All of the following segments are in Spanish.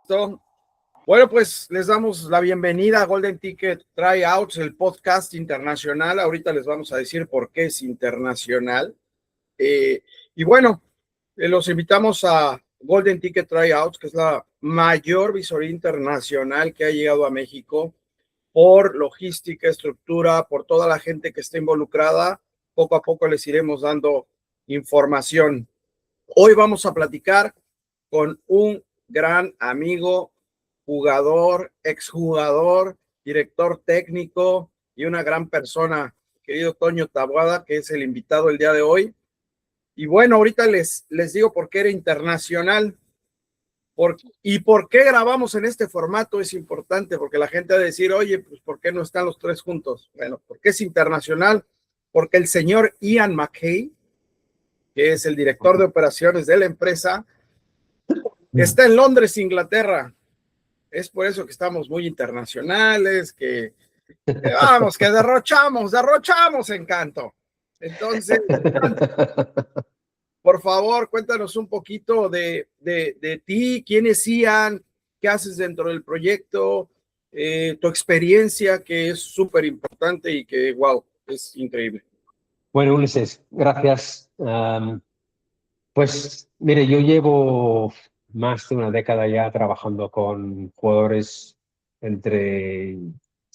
Listo. Bueno, pues les damos la bienvenida a Golden Ticket Tryouts, el podcast internacional. Ahorita les vamos a decir por qué es internacional. Y bueno, los invitamos a Golden Ticket Tryouts, que es la mayor visoría internacional que ha llegado a México por logística, estructura, por toda la gente que está involucrada. Poco a poco les iremos dando información. Hoy vamos a platicar con un gran amigo, jugador, exjugador, director técnico y una gran persona, querido Toño Taboada, que es el invitado el día de hoy. Y bueno, ahorita les digo por qué era internacional. ¿Y por qué grabamos en este formato? Es importante, porque la gente va a decir, oye, pues ¿por qué no están los tres juntos? Bueno, porque es internacional, porque el señor Ian McKay, que es el director de operaciones de la empresa, está en Londres, Inglaterra. Es por eso que estamos muy internacionales, que vamos, que derrochamos encanto. Entonces, por favor, cuéntanos un poquito de ti, quién es Ian, qué haces dentro del proyecto, tu experiencia, que es súper importante y que, wow, es increíble. Bueno, Ulises, gracias. Pues mire, yo llevo más de una década ya trabajando con jugadores entre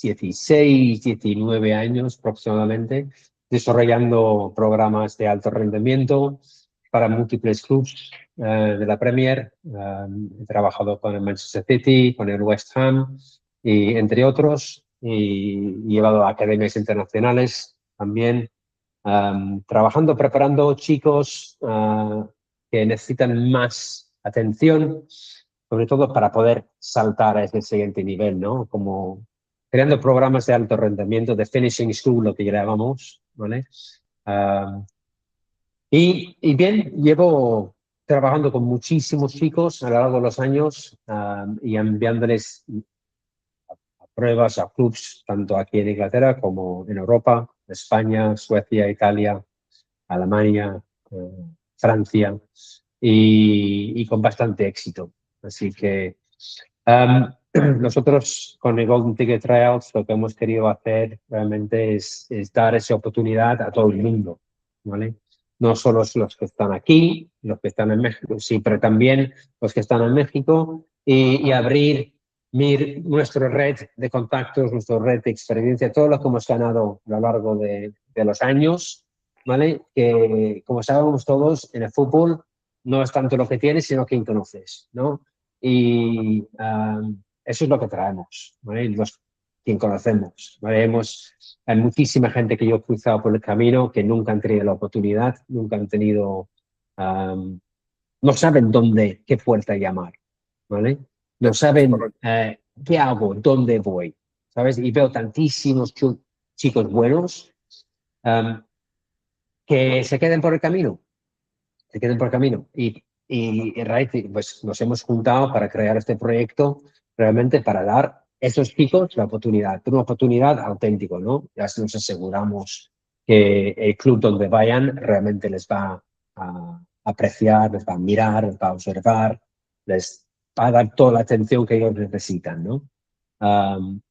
16 y 19 años aproximadamente, desarrollando programas de alto rendimiento para múltiples clubes de la Premier. He trabajado con el Manchester City, con el West Ham, y, entre otros, y he llevado a academias internacionales también. Trabajando, preparando chicos que necesitan más atención, sobre todo para poder saltar a ese siguiente nivel, ¿no? Como creando programas de alto rendimiento, de finishing school, lo que llamamos, ¿vale? Y bien, llevo trabajando con muchísimos chicos a lo largo de los años y enviándoles a pruebas a clubs, tanto aquí en Inglaterra como en Europa, España, Suecia, Italia, Alemania, Francia, y con bastante éxito. Así que nosotros con el Golden Ticket Tryouts lo que hemos querido hacer realmente es dar esa oportunidad a todo el mundo, ¿vale? No solo los que están aquí, los que están en México, sí, pero también los que están en México y abrir nuestra red de contactos, nuestra red de experiencia, todo lo que hemos ganado a lo largo de los años, ¿vale? Que, como sabemos todos, en el fútbol no es tanto lo que tienes, sino quién conoces, ¿no? Y eso es lo que traemos, ¿vale? Quien conocemos, ¿vale? Hay muchísima gente que yo he cruzado por el camino que nunca han tenido la oportunidad, nunca han tenido, no saben qué puerta llamar, ¿vale? No saben qué hago, dónde voy, ¿sabes? Y veo tantísimos chicos buenos que se queden por el camino, Y pues nos hemos juntado para crear este proyecto realmente para dar a esos chicos la oportunidad, una oportunidad auténtica, ¿no? Ya nos aseguramos que el club donde vayan realmente les va a apreciar, les va a mirar, les va a observar, les va a dar toda la atención que ellos necesitan, ¿no?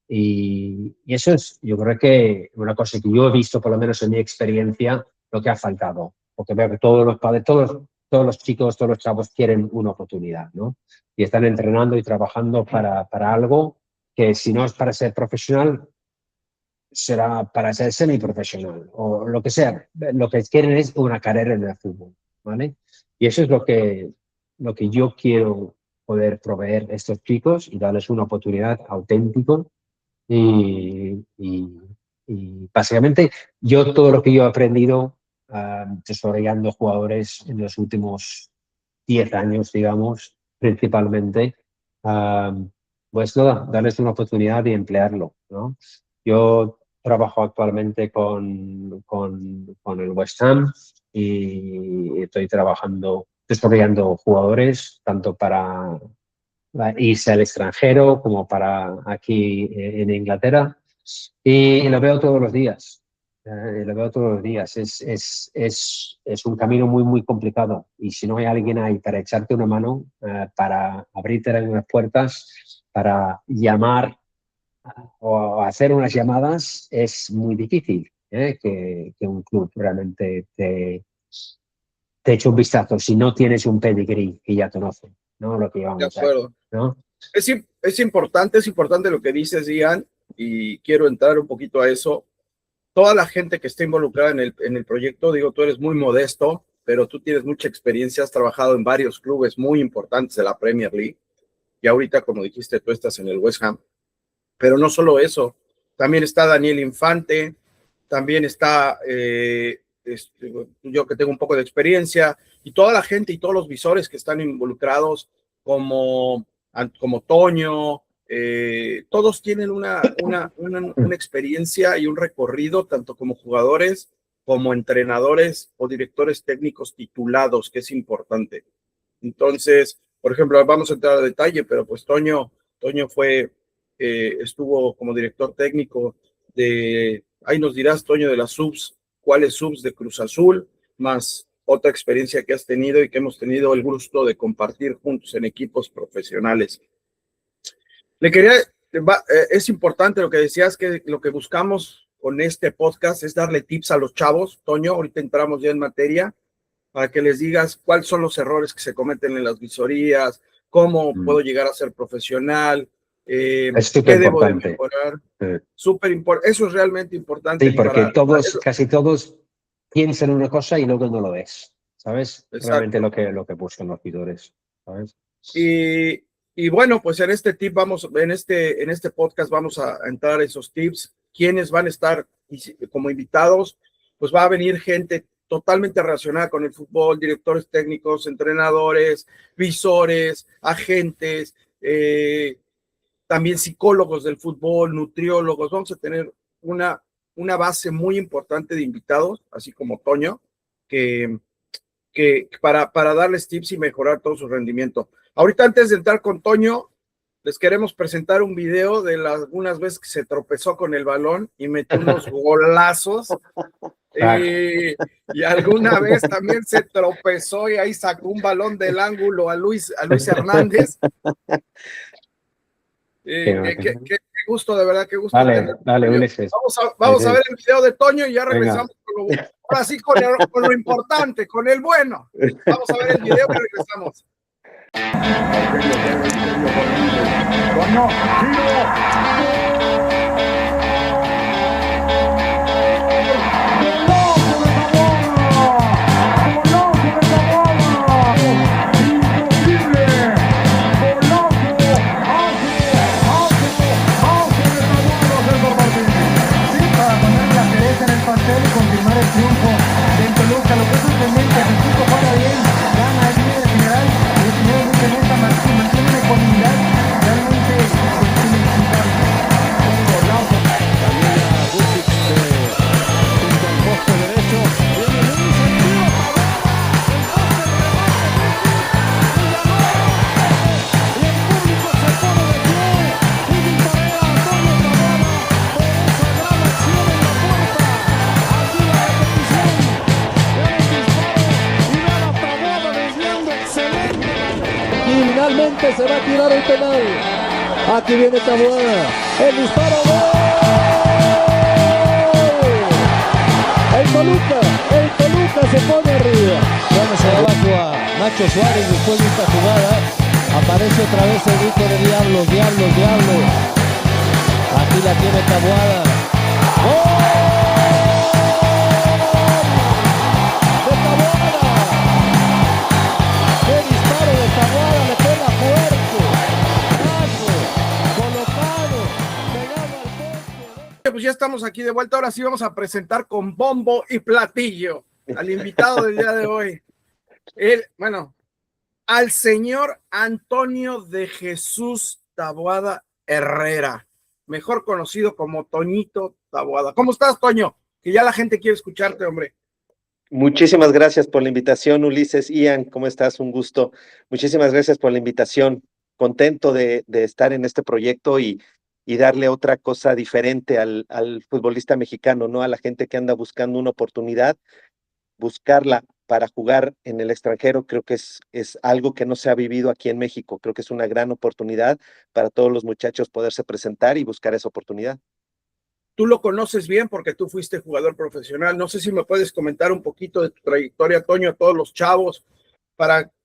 Y eso es, yo creo que una cosa que yo he visto, por lo menos en mi experiencia, lo que ha faltado. Porque veo que todos los padres, todos los chicos, todos los chavos quieren una oportunidad, ¿no? Y están entrenando y trabajando para algo que, si no es para ser profesional, será para ser semiprofesional o lo que sea. Lo que quieren es una carrera en el fútbol, ¿vale? Y eso es lo que yo quiero poder proveer a estos chicos y darles una oportunidad auténtica. Y básicamente todo lo que yo he aprendido desarrollando jugadores en los últimos 10 años, digamos, principalmente, pues nada, darles una oportunidad y emplearlo, ¿no? Yo trabajo actualmente con el West Ham y estoy desarrollando jugadores tanto para irse al extranjero como para aquí en Inglaterra, y lo veo todos los días. Lo veo todos los días. Es un camino muy, muy complicado. Y si no hay alguien ahí para echarte una mano, para abrirte algunas puertas, para llamar o hacer unas llamadas, es muy difícil que un club realmente te eche un vistazo si no tienes un pedigree que ya conoce, ¿no? Lo que De llevamos ahí, acuerdo. ¿no? Es importante lo que dices, Ian, y quiero entrar un poquito a eso. Toda la gente que está involucrada en el proyecto, digo, tú eres muy modesto, pero tú tienes mucha experiencia, has trabajado en varios clubes muy importantes de la Premier League, y ahorita, como dijiste, tú estás en el West Ham. Pero no solo eso, también está Daniel Infante, también está yo que tengo un poco de experiencia, y toda la gente y todos los visores que están involucrados, como Toño, todos tienen una experiencia y un recorrido, tanto como jugadores, como entrenadores o directores técnicos titulados, que es importante. Entonces, por ejemplo, vamos a entrar a detalle, pero pues Toño estuvo como director técnico ahí nos dirás, Toño, de las subs, cuáles subs de Cruz Azul, más otra experiencia que has tenido y que hemos tenido el gusto de compartir juntos en equipos profesionales. Es importante lo que decías, que lo que buscamos con este podcast es darle tips a los chavos. Toño, ahorita entramos ya en materia, para que les digas cuáles son los errores que se cometen en las visorías, cómo puedo llegar a ser profesional, Es súper qué debo de importante. mejorar. Súper importante, eso es realmente importante. Sí, porque casi todos piensan una cosa y luego no lo es, ¿sabes? Exacto. Realmente lo que buscan los vidores, ¿sabes? Y bueno, pues en este podcast vamos a entrar a esos tips. ¿Quiénes van a estar como invitados? Pues va a venir gente totalmente relacionada con el fútbol, directores técnicos, entrenadores, visores, agentes, también psicólogos del fútbol, nutriólogos. Vamos a tener una base muy importante de invitados, así como Toño, que para darles tips y mejorar todo su rendimiento. Ahorita, antes de entrar con Toño, les queremos presentar un video de algunas veces que se tropezó con el balón y metió unos golazos. Y alguna vez también se tropezó y ahí sacó un balón del ángulo a Luis Hernández. Qué gusto, de verdad, qué gusto. Dale, Ulises. Vamos a ver el video de Toño y ya regresamos ahora sí con lo importante, con el bueno. Vamos a ver el video y regresamos. Toño, y confirmar el triunfo del Toluca. Lo que es sorprendente, el equipo juega bien, gana, es líder general, y el señor Luis Hernández mantiene una ecuanimidad realmente inexplicable. Un golazo. También a Vucic junto al poste derecho. Viene Luis, el tiro, y el público se pone de pie. Hugo Correa, Antonio Taboada, por esa gran acción en la puerta. Y finalmente se va a tirar el penal. Aquí viene Taboada. El disparo. ¡Gol! El Toluca se pone arriba. Vamos abajo a Nacho Suárez después de esta jugada. Aparece otra vez el grito de diablos, diablos, diablos. Aquí la tiene Taboada. ¡Gol! Taboada le pega fuerte, colocado, pegado al poste. Pues ya estamos aquí de vuelta. Ahora sí vamos a presentar con bombo y platillo al invitado del día de hoy. Al señor Antonio de Jesús Taboada Herrera, mejor conocido como Toñito Taboada. ¿Cómo estás, Toño? Que ya la gente quiere escucharte, hombre. Muchísimas gracias por la invitación, Ulises. Ian, ¿cómo estás? Un gusto. Muchísimas gracias por la invitación. Contento de estar en este proyecto y y darle otra cosa diferente al futbolista mexicano, ¿no? A la gente que anda buscando una oportunidad, buscarla para jugar en el extranjero, creo que es algo que no se ha vivido aquí en México. Creo que es una gran oportunidad para todos los muchachos poderse presentar y buscar esa oportunidad. Tú lo conoces bien porque tú fuiste jugador profesional. No sé si me puedes comentar un poquito de tu trayectoria, Toño, a todos los chavos,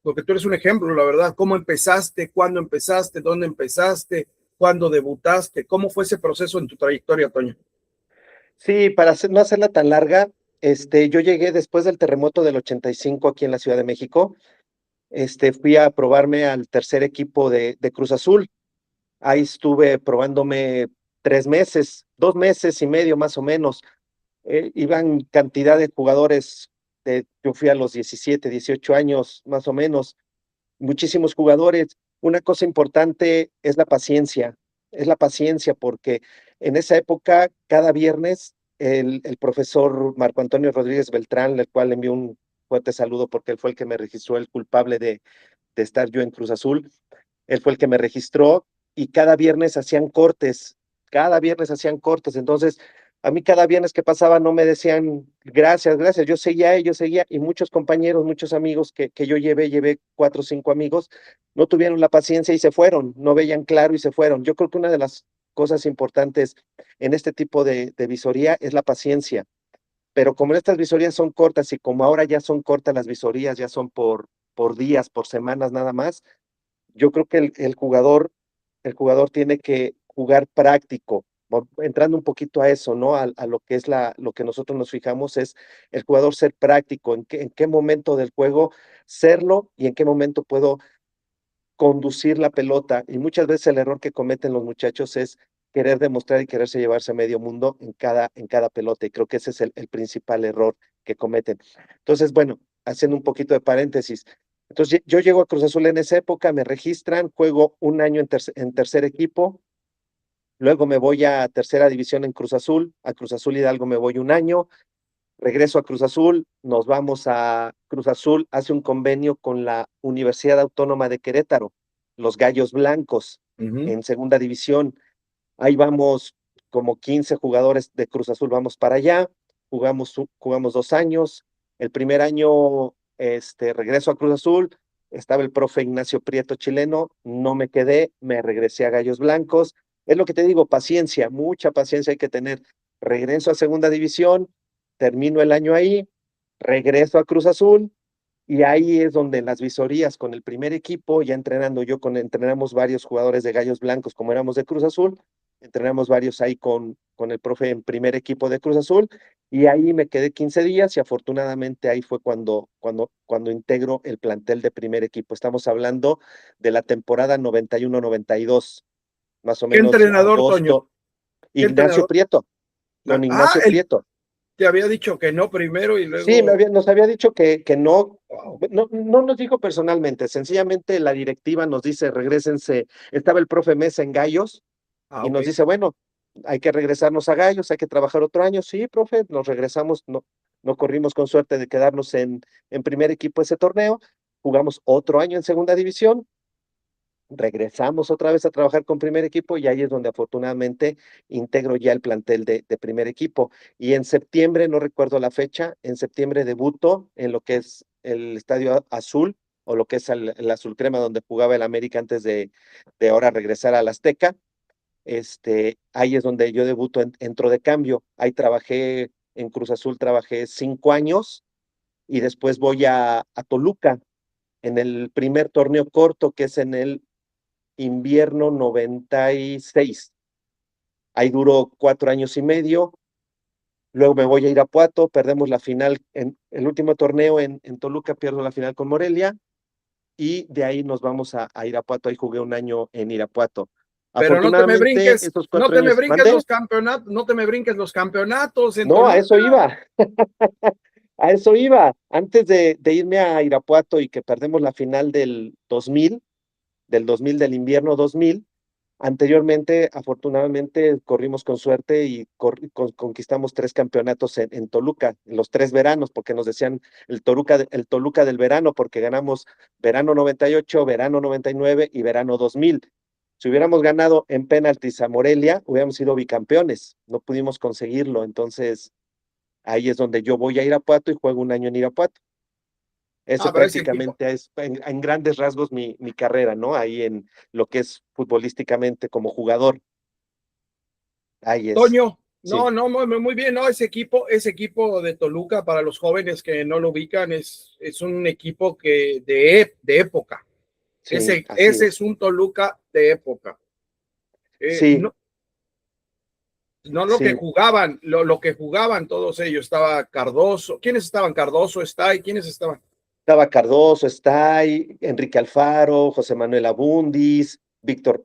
porque tú eres un ejemplo, la verdad. ¿Cómo empezaste? ¿Cuándo empezaste? ¿Dónde empezaste? ¿Cuándo debutaste? ¿Cómo fue ese proceso en tu trayectoria, Toño? Sí, no hacerla tan larga, yo llegué después del terremoto del 85 aquí en la Ciudad de México. Fui a probarme al tercer equipo de Cruz Azul. Ahí estuve probándome 3 meses, 2 meses y medio más o menos. Iban cantidad de jugadores, yo fui a los 17, 18 años más o menos, muchísimos jugadores. Una cosa importante es la paciencia porque en esa época, cada viernes, el profesor Marco Antonio Rodríguez Beltrán, al cual le envío un fuerte saludo porque él fue el que me registró el culpable de estar yo en Cruz Azul, él fue el que me registró y cada viernes hacían cortes, entonces a mí cada viernes que pasaba no me decían gracias, gracias, yo seguía y muchos compañeros, muchos amigos que yo llevé 4 o 5 amigos, no tuvieron la paciencia y se fueron, no veían claro y se fueron. Yo creo que una de las cosas importantes en este tipo de visoría es la paciencia, pero como estas visorías son cortas y como ahora ya son cortas las visorías, ya son por días, por semanas nada más, yo creo que el jugador tiene que jugar práctico, entrando un poquito a eso, ¿no? A lo que es lo que nosotros nos fijamos es el jugador ser práctico, en qué momento del juego serlo y en qué momento puedo conducir la pelota. Y muchas veces el error que cometen los muchachos es querer demostrar y quererse llevarse a medio mundo en cada pelota. Y creo que ese es el principal error que cometen. Entonces, bueno, haciendo un poquito de paréntesis. Entonces, yo llego a Cruz Azul en esa época, me registran, juego un año en tercer equipo, luego me voy a tercera división en Cruz Azul, a Cruz Azul Hidalgo me voy un año, regreso a Cruz Azul, nos vamos a Cruz Azul, hace un convenio con la Universidad Autónoma de Querétaro, los Gallos Blancos, en segunda división. Ahí vamos como 15 jugadores de Cruz Azul, vamos para allá, jugamos 2 años. El primer año, regreso a Cruz Azul, estaba el profe Ignacio Prieto chileno, no me quedé, me regresé a Gallos Blancos. Es lo que te digo, paciencia, mucha paciencia hay que tener. Regreso a segunda división, termino el año ahí, regreso a Cruz Azul, y ahí es donde en las visorías con el primer equipo, ya entrenando entrenamos varios jugadores de Gallos Blancos, como éramos de Cruz Azul, entrenamos varios ahí con el profe en primer equipo de Cruz Azul, y ahí me quedé 15 días y afortunadamente ahí fue cuando integro el plantel de primer equipo. Estamos hablando de la temporada 91-92, más o ¿Qué menos entrenador, Toño? agosto. ¿Qué Ignacio entrenador? Prieto, don Ignacio Él Prieto. te había dicho que no primero y Sí, luego. nos había dicho que no, Wow. no nos dijo personalmente, sencillamente la directiva nos dice, regrésense, estaba el profe Mesa en Gallos y Ok. nos dice, bueno, hay que regresarnos a Gallos, hay que trabajar otro año. Sí, profe, nos regresamos, no corrimos con suerte de quedarnos en primer equipo ese torneo, jugamos otro año en segunda división, regresamos otra vez a trabajar con primer equipo y ahí es donde afortunadamente integro ya el plantel de primer equipo. Y en septiembre, no recuerdo la fecha, en septiembre debuto en lo que es el Estadio Azul o lo que es el Azul Crema donde jugaba el América antes de ahora regresar al Azteca. Ahí es donde yo debuto, entro de cambio. Ahí trabajé en Cruz Azul, trabajé 5 años y después voy a Toluca en el primer torneo corto que es en el invierno 96. Ahí duró 4 años y medio. Luego me voy a Irapuato, perdemos la final en el último torneo en Toluca, pierdo la final con Morelia y de ahí nos vamos a Irapuato. Ahí jugué un año en Irapuato. Pero no te me Afortunadamente, brinques, esos no 4 te me años, brinques ¿mandé? los campeonatos, no te me brinques los campeonatos en No, a Toluca. eso iba. A eso iba. Antes de irme a Irapuato y que perdemos la final del 2000, del invierno 2000. Anteriormente, afortunadamente, corrimos con suerte y conquistamos 3 campeonatos en Toluca, en los 3 veranos, porque nos decían el Toluca del verano, porque ganamos verano 98, verano 99 y verano 2000. Si hubiéramos ganado en penaltis a Morelia, hubiéramos sido bicampeones. No pudimos conseguirlo. Entonces, ahí es donde yo voy a Irapuato y juego un año en Irapuato. Eso Pero ese equipo, prácticamente es en grandes rasgos mi carrera, ¿no? Ahí en lo que es futbolísticamente como jugador. Ahí es. Toño, Sí, no, muy bien, no, ese equipo de Toluca, para los jóvenes que no lo ubican, es un equipo que de época. sí, así Ese es. es un Toluca de época. Sí, No, no lo que sí. jugaban, lo que jugaban todos ellos. Estaba Cardoso. ¿Quiénes estaban? Cardoso está y quiénes estaban. Estaba Cardoso, está ahí, Enrique Alfaro, José Manuel Abundis, Víctor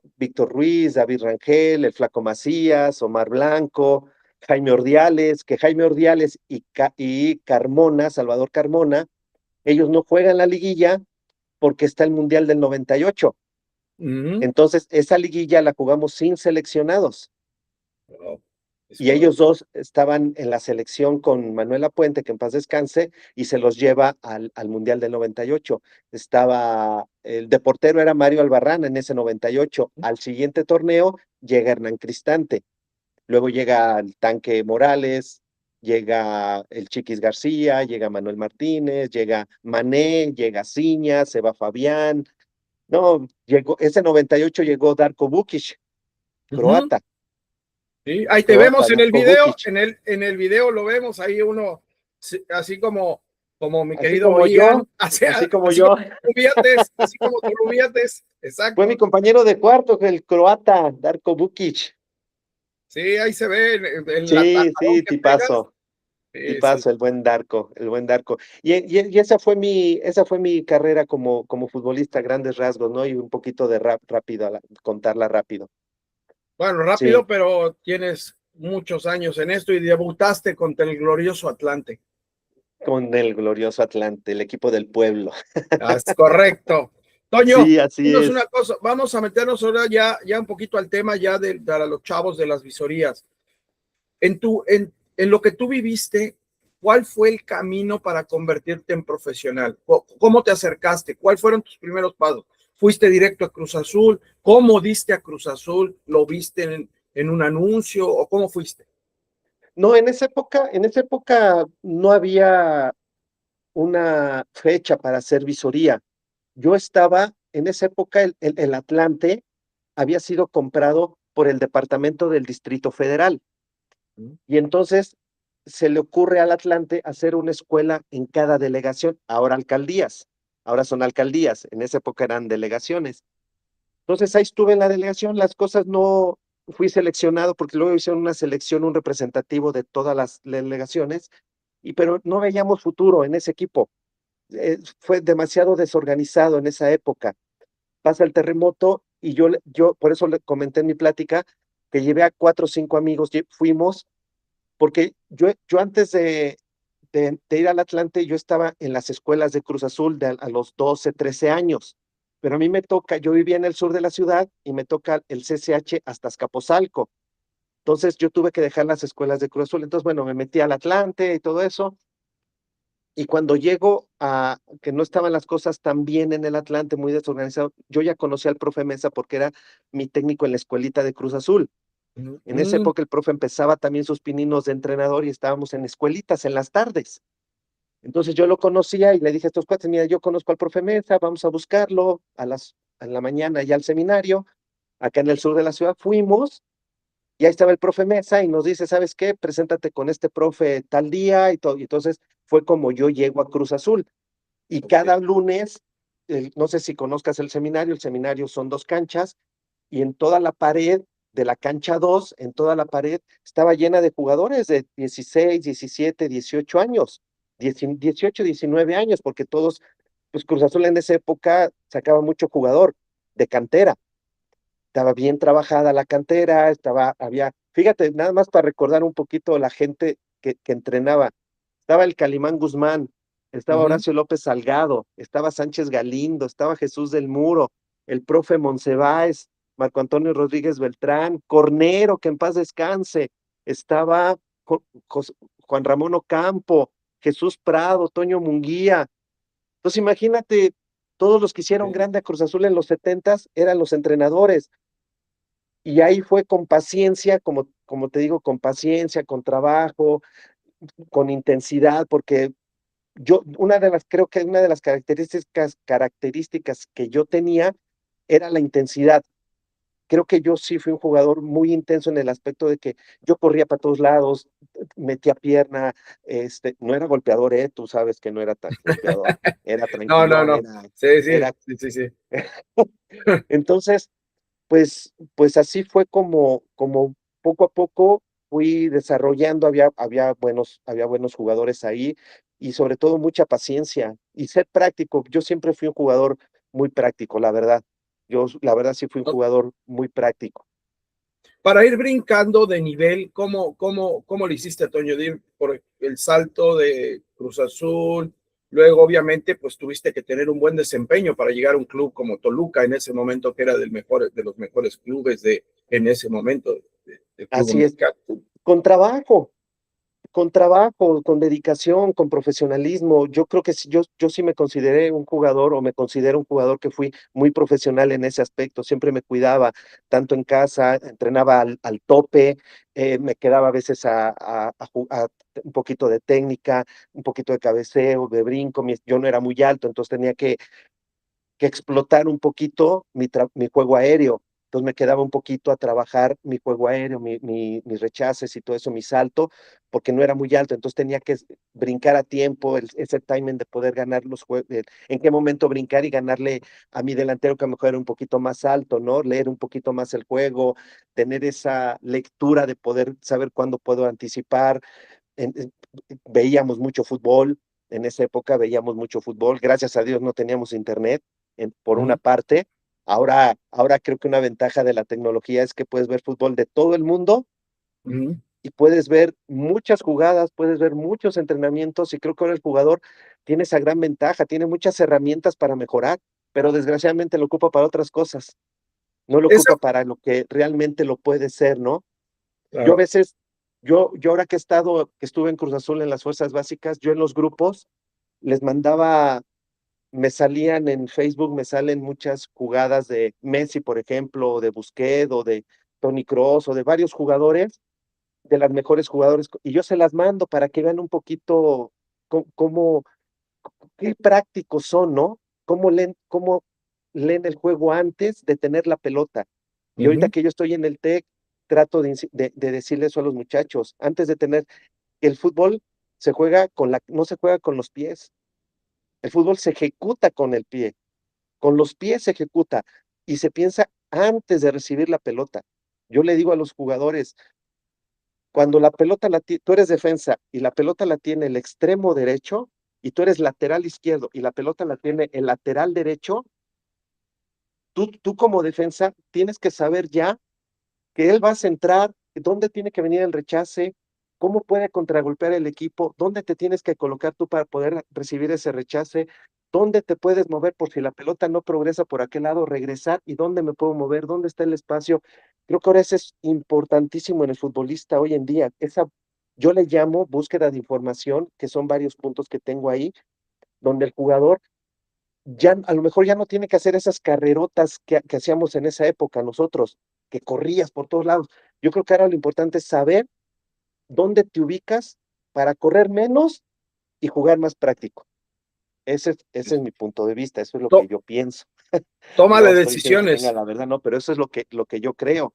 Ruiz, David Rangel, el Flaco Macías, Omar Blanco, Jaime Ordiales, que Jaime Ordiales y Carmona, Salvador Carmona, ellos no juegan la liguilla porque está el Mundial del 98. Ujú. Entonces, esa liguilla la jugamos sin seleccionados. Oh, es Y ellos correcto. dos estaban en la selección con Manuela Puente, que en paz descanse, y se los lleva al Mundial del 98. El de portero era Mario Albarrán en ese 98. Al siguiente torneo llega Hernán Cristante, luego llega el Tanque Morales, llega el Chiquis García, llega Manuel Martínez, llega Mané, llega Ciña, se va Fabián. No, ese 98 llegó Darko Bukic, Ujú. croata, Sí, ahí te croata, vemos en el Darko video, Bukic. en el video lo vemos ahí uno, sí, así como mi Así querido como yo, Ian, así como así como yo. Rubiates, así como tu Rubiates, Fue mi exacto. compañero de cuarto, el croata, Darko Bukic. Sí, ahí se ve el Sí, atajadón sí, que pegas. tipazo, Sí, sí. tipazo, el buen Darko, el buen Darko. Y esa fue mi carrera como futbolista, a grandes rasgos, ¿no? Y un poquito de rápido, contarla rápido. Bueno, Sí, rápido, pero tienes muchos años en esto y debutaste contra el glorioso Atlante. con el glorioso Atlante, el equipo del pueblo. Ah, es correcto. Toño, Sí, así dinos una es. cosa, vamos a meternos ahora ya un poquito al tema ya de los chavos de las visorías. En lo que tú viviste, ¿cuál fue el camino para convertirte en profesional? ¿Cómo te acercaste? ¿Cuáles fueron tus primeros pasos? ¿Fuiste directo a Cruz Azul? ¿Cómo diste a Cruz Azul? ¿Lo viste en un anuncio o cómo fuiste? No, en esa época no había una fecha para hacer visoría. Yo estaba, en esa época, el Atlante había sido comprado por el Departamento del Distrito Federal. Y entonces se le ocurre al Atlante hacer una escuela en cada delegación, ahora alcaldías, ahora son alcaldías, en esa época eran delegaciones. Entonces ahí estuve en la delegación, las cosas no fui seleccionado porque luego hicieron una selección, un representativo de todas las delegaciones, pero no veíamos futuro en ese equipo. Fue demasiado desorganizado en esa época. Pasa el terremoto y yo por eso le comenté en mi plática que llevé a 4 o 5 amigos, fuimos, porque yo antes de ir al Atlante, yo estaba en las escuelas de Cruz Azul a los 12, 13 años, pero a mí me toca, yo vivía en el sur de la ciudad y me toca el CCH hasta Azcapotzalco. Entonces yo tuve que dejar las escuelas de Cruz Azul. Entonces, bueno, me metí al Atlante y todo eso. Y cuando llego a que no estaban las cosas tan bien en el Atlante, muy desorganizado, yo ya conocí al profe Mesa porque era mi técnico en la escuelita de Cruz Azul. En esa Mm, época el profe empezaba también sus pininos de entrenador y estábamos en escuelitas en las tardes. Entonces yo lo conocía y le dije a estos cuates, mira, yo conozco al profe Mesa, vamos a buscarlo en la mañana ya al seminario, acá en el sur de la ciudad, fuimos y ahí estaba el profe Mesa y nos dice, ¿sabes qué? Preséntate con este profe tal día y todo. Y entonces fue como yo llego a Cruz Azul. Y ok. cada lunes, no sé si conozcas el seminario son 2 canchas y en toda la pared de la cancha 2, en toda la pared, estaba llena de jugadores de 16, 17, 18 años, 18, 19 años, porque todos, pues Cruz Azul en esa época sacaba mucho jugador de cantera. Estaba bien trabajada la cantera, fíjate, nada más para recordar un poquito la gente que entrenaba. Estaba el Calimán Guzmán, estaba Ujú. Horacio López Salgado, estaba Sánchez Galindo, estaba Jesús del Muro, el profe Monsiváis, Marco Antonio Rodríguez Beltrán, Cornero, que en paz descanse, estaba Juan Ramón Ocampo, Jesús Prado, Toño Munguía. Entonces imagínate, todos los que hicieron Sí. grande a Cruz Azul en los 70 eran los entrenadores. Y ahí fue con paciencia, como te digo, con paciencia, con trabajo, con intensidad, porque creo que una de las características que yo tenía era la intensidad. Creo que yo sí fui un jugador muy intenso en el aspecto de que yo corría para todos lados, metía pierna, no era golpeador, tú sabes que no era tan golpeador, era No, no, tranquilón, no. Sí, sí, era, sí, sí, sí. entonces, pues así fue como poco a poco fui desarrollando, había buenos jugadores ahí y sobre todo mucha paciencia y ser práctico. Yo siempre fui un jugador muy práctico, la verdad. La verdad, sí fui un jugador muy práctico. Para ir brincando de nivel, ¿cómo le hiciste, Toño? De ir por el salto de Cruz Azul, luego obviamente pues tuviste que tener un buen desempeño para llegar a un club como Toluca en ese momento, que era de los mejores clubes en ese momento del fútbol Así es, mexicano. con trabajo, con trabajo, con dedicación, con profesionalismo. Yo creo que yo sí me consideré un jugador o me considero un jugador que fui muy profesional en ese aspecto. Siempre me cuidaba, tanto en casa, entrenaba al tope, me quedaba a veces a un poquito de técnica, un poquito de cabeceo, de brinco. Yo no era muy alto, entonces tenía que explotar un poquito mi juego aéreo. Entonces me quedaba un poquito a trabajar mi juego aéreo, mis rechaces y todo eso, mi salto, porque no era muy alto. Entonces tenía que brincar a tiempo, ese timing de poder ganar los juegos, en qué momento brincar y ganarle a mi delantero que a lo mejor era un poquito más alto, ¿no? Leer un poquito más el juego, tener esa lectura de poder saber cuándo puedo anticipar. Veíamos mucho fútbol, en esa época veíamos mucho fútbol. Gracias a Dios no teníamos internet por una parte. Ahora creo que una ventaja de la tecnología es que puedes ver fútbol de todo el mundo y puedes ver muchas jugadas, puedes ver muchos entrenamientos y creo que ahora el jugador tiene esa gran ventaja, tiene muchas herramientas para mejorar, pero desgraciadamente lo ocupa para otras cosas, no lo Esa, ocupa para lo que realmente lo puede ser, ¿no? Yo a claro. veces, yo ahora que estuve en Cruz Azul en las fuerzas básicas, yo en los grupos les mandaba, me salían en Facebook, me salen muchas jugadas de Messi, por ejemplo, o de Busquets, o de Toni Kroos, o de varios jugadores, de las mejores jugadores, y yo se las mando para que vean un poquito cómo, qué prácticos son, ¿no? Cómo leen el juego antes de tener la pelota. Y ahorita que yo estoy en el TEC, trato de decirle eso a los muchachos. Antes de tener el fútbol, no se juega con los pies. El fútbol se ejecuta con el pie. Con los pies se ejecuta y se piensa antes de recibir la pelota. Yo le digo a los jugadores, cuando la pelota tú eres defensa y la pelota la tiene el extremo derecho y tú eres lateral izquierdo y la pelota la tiene el lateral derecho, tú como defensa tienes que saber ya que él va a centrar, dónde tiene que venir el rechace, cómo puede contragolpear el equipo, dónde te tienes que colocar tú para poder recibir ese rechace, dónde te puedes mover por si la pelota no progresa por aquel lado, regresar y dónde me puedo mover, dónde está el espacio. Creo que ahora eso es importantísimo en el futbolista hoy en día. Yo le llamo búsqueda de información, que son varios puntos que tengo ahí, donde el jugador ya a lo mejor ya no tiene que hacer esas carrerotas que hacíamos en esa época nosotros, que corrías por todos lados. Yo creo que ahora lo importante es saber dónde te ubicas para correr menos y jugar más práctico. Ese es mi punto de vista, eso es lo que yo pienso. No Tómale estoy diciendo que tenga decisiones. la verdad, no, pero eso es lo que yo creo,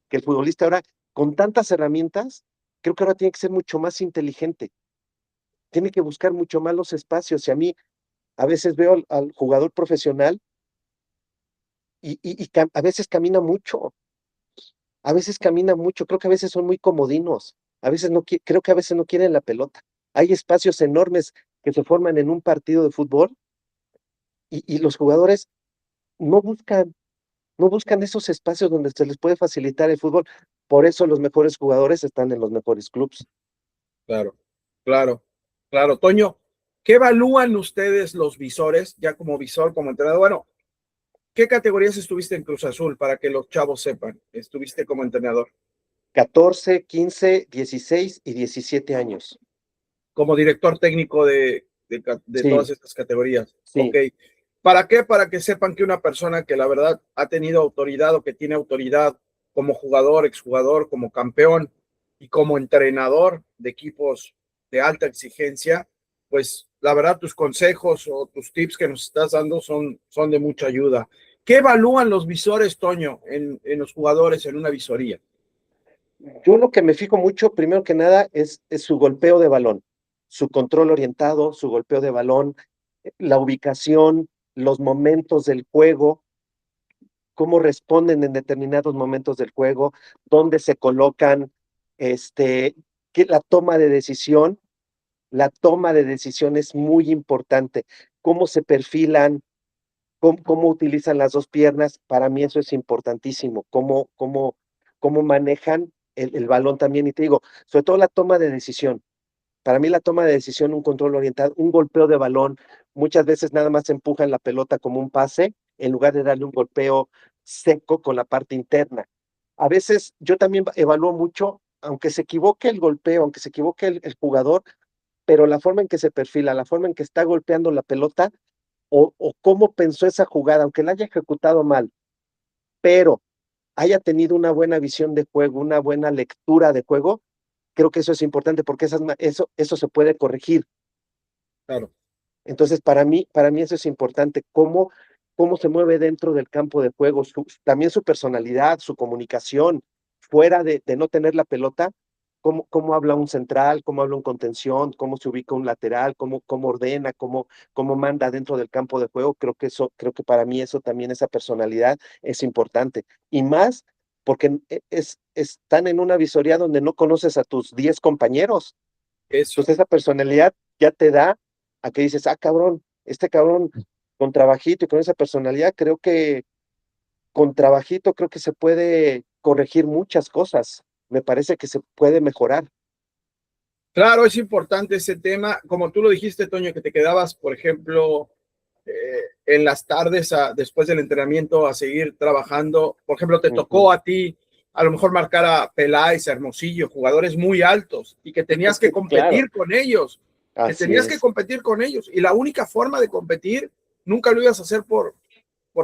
que el futbolista ahora, con tantas herramientas, creo que ahora tiene que ser mucho más inteligente, tiene que buscar mucho más los espacios. Y a mí, a veces veo al jugador profesional y a veces camina mucho, creo que a veces son muy comodinos, a veces no, creo que a veces no quieren la pelota. Hay espacios enormes que se forman en un partido de fútbol y los jugadores no buscan, no buscan esos espacios donde se les puede facilitar el fútbol. Por eso los mejores jugadores están en los mejores clubes. Claro, claro, claro. Toño, ¿qué evalúan ustedes los visores, ya como visor, como entrenador? Bueno, ¿qué categorías estuviste en Cruz Azul para que los chavos sepan? Estuviste como entrenador. 14, 15, 16 y 17 años. Como director técnico de todas Sí, estas categorías. Ok. sí, ¿Para qué? Para que sepan que una persona que la verdad ha tenido autoridad o que tiene autoridad como jugador, exjugador, como campeón y como entrenador de equipos de alta exigencia, pues la verdad tus consejos o tus tips que nos estás dando son de mucha ayuda. ¿Qué evalúan los visores, Toño, en los jugadores en una visoría? Yo lo que me fijo mucho, primero que nada, es su golpeo de balón, su control orientado, su golpeo de balón, la ubicación, los momentos del juego, cómo responden en determinados momentos del juego, dónde se colocan, que la toma de decisión es muy importante, cómo se perfilan, cómo utilizan las dos piernas, para mí eso es importantísimo, cómo manejan el balón también, y te digo, sobre todo la toma de decisión. Para mí la toma de decisión, un control orientado, un golpeo de balón, muchas veces nada más empujan la pelota como un pase, en lugar de darle un golpeo seco con la parte interna. A veces yo también evalúo mucho, aunque se equivoque el golpeo, aunque se equivoque el jugador, pero la forma en que se perfila, la forma en que está golpeando la pelota, o cómo pensó esa jugada, aunque la haya ejecutado mal, pero haya tenido una buena visión de juego, una buena lectura de juego, creo que eso es importante porque eso se puede corregir. Claro. Entonces, para mí eso es importante, cómo se mueve dentro del campo de juego, también su personalidad, su comunicación, fuera de no tener la pelota, cómo habla un central, cómo habla un contención, cómo se ubica un lateral, cómo ordena, cómo manda dentro del campo de juego. Creo que para mí eso también, esa personalidad es importante. Y más porque están en una visoría donde no conoces a tus 10 compañeros. Eso. Entonces esa personalidad ya te da a que dices, cabrón, este cabrón con trabajito y con esa personalidad, creo que con trabajito creo que se puede corregir muchas cosas. Me parece que se puede mejorar. Claro, es importante ese tema. Como tú lo dijiste, Toño, que te quedabas, por ejemplo, en las tardes después del entrenamiento a seguir trabajando. Por ejemplo, te tocó a ti a lo mejor marcar a Peláez, a Hermosillo, jugadores muy altos y que tenías que competir Claro. con ellos, Así es. competir con ellos. Y la única forma de competir nunca lo ibas a hacer por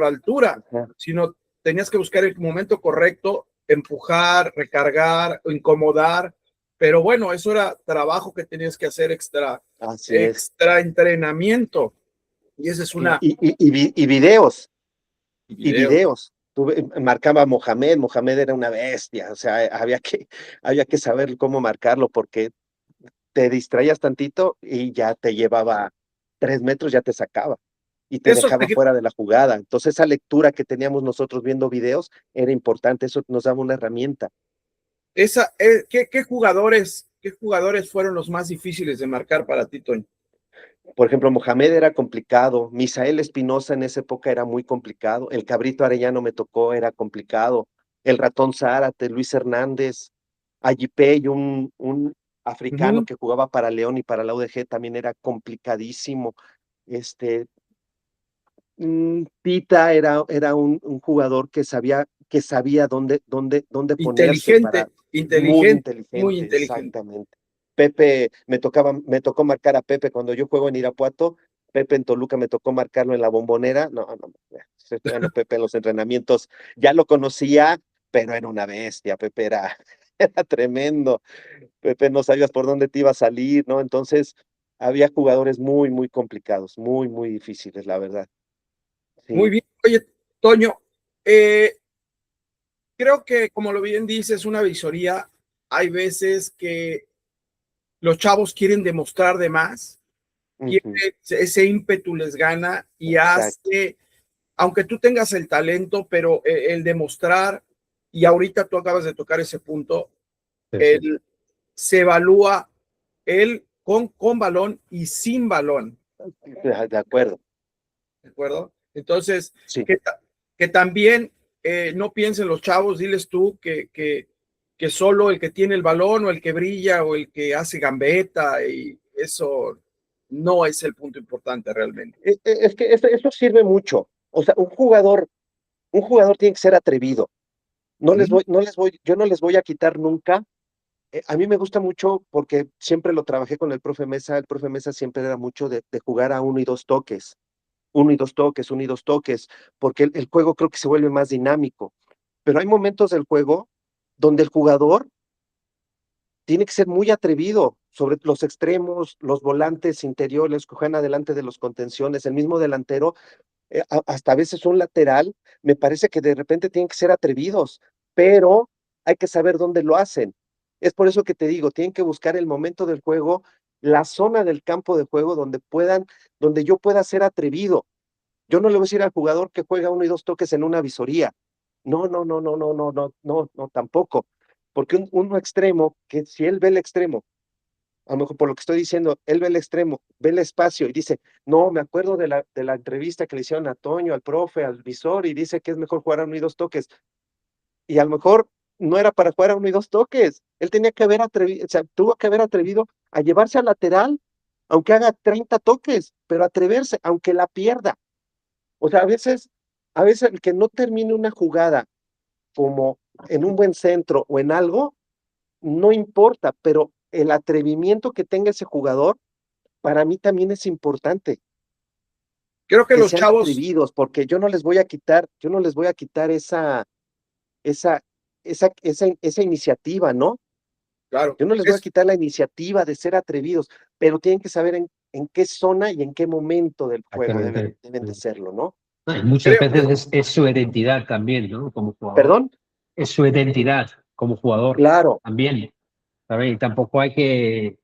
altura, Ajá. sino tenías que buscar el momento correcto, empujar, recargar, incomodar. Pero bueno, eso era trabajo que tenías que hacer Así es. extra entrenamiento. Y esa es una... Y videos, y Video. videos. Marcaba a Mohamed era una bestia, o sea, había que saber cómo marcarlo porque te distraías tantito y ya te llevaba 3 metros, ya te sacaba y te Eso dejaba fuera de la jugada. Entonces esa lectura que teníamos nosotros viendo videos era importante, eso nos daba una herramienta. ¿Qué jugadores fueron los más difíciles de marcar para ti, Toño? Por ejemplo, Mohamed era complicado, Misael Espinosa en esa época era muy complicado, el Cabrito Arellano me tocó, era complicado, el Ratón Zárate, Luis Hernández, Ayipey, un africano que jugaba para León y para la UDG, también era complicadísimo. Tita era un jugador que sabía dónde ponerse para, muy Muy inteligente, inteligente. exactamente. Pepe, me tocó marcar a Pepe cuando yo juego en Irapuato. Pepe en Toluca me tocó marcarlo en la Bombonera. No, bueno, Pepe en los entrenamientos ya lo conocía, pero era una bestia. Pepe era tremendo. Pepe, no sabías por dónde te iba a salir, ¿no? Entonces, había jugadores muy, muy complicados, muy, muy difíciles, la verdad. Muy Sí. bien. Oye, Toño, creo que como lo bien dices, una visoría, hay veces que los chavos quieren demostrar de más, ese ímpetu les gana y Exacto. hace, aunque tú tengas el talento, pero el demostrar, y ahorita tú acabas de tocar ese punto, Sí. se evalúa él con balón y sin balón. De acuerdo. ¿De acuerdo? Entonces, Sí. que también no piensen los chavos, diles tú que solo el que tiene el balón o el que brilla o el que hace gambeta y eso no es el punto importante realmente. Es que eso sirve mucho. O sea, un jugador tiene que ser atrevido. Yo no les voy a quitar nunca. A mí me gusta mucho porque siempre lo trabajé con el profe Mesa. El profe Mesa siempre era mucho de jugar a 1 y 2 toques, 1 y 2 toques, 1 y 2 toques, porque el juego creo que se vuelve más dinámico. pero hay momentos del juego donde el jugador tiene que ser muy atrevido sobre los extremos, los volantes interiores que juegan adelante de los contenciones, el mismo delantero, hasta a veces un lateral, me parece que de repente tienen que ser atrevidos, pero hay que saber dónde lo hacen. Es por eso que te digo, tienen que buscar el momento del juego, la zona del campo de juego donde yo pueda ser atrevido. Yo no le voy a decir al jugador que juega 1 y 2 toques en una visoría. No, no, no, no, no, no, no, no, no, tampoco. Porque un extremo, que si él ve el extremo, a lo mejor por lo que estoy diciendo, él ve el extremo, ve el espacio y dice, no, me acuerdo de la entrevista que le hicieron a Toño, al profe, al visor, y dice que es mejor jugar a 1 y 2 toques. Y a lo mejor no era para jugar a 1 y 2 toques. Él tenía que haber atrevido, o sea, tuvo que haber atrevido a llevarse al lateral, aunque haga 30 toques, pero atreverse, aunque la pierda. O sea, a veces el que no termine una jugada como en un buen centro o en algo, no importa, pero el atrevimiento que tenga ese jugador, para mí también es importante, Creo que que los sean chavos, atrevidos, porque yo no les voy a quitar esa, esa iniciativa, ¿no? claro, Yo no les voy a quitar la iniciativa de ser atrevidos, pero tienen que saber en qué zona y en qué momento del juego Exactamente. deben de serlo, ¿no? Y muchas creo, veces es su identidad también, ¿no? Como jugador. ¿Perdón? Es su identidad como jugador Claro, también, ¿sabes? Y tampoco hay que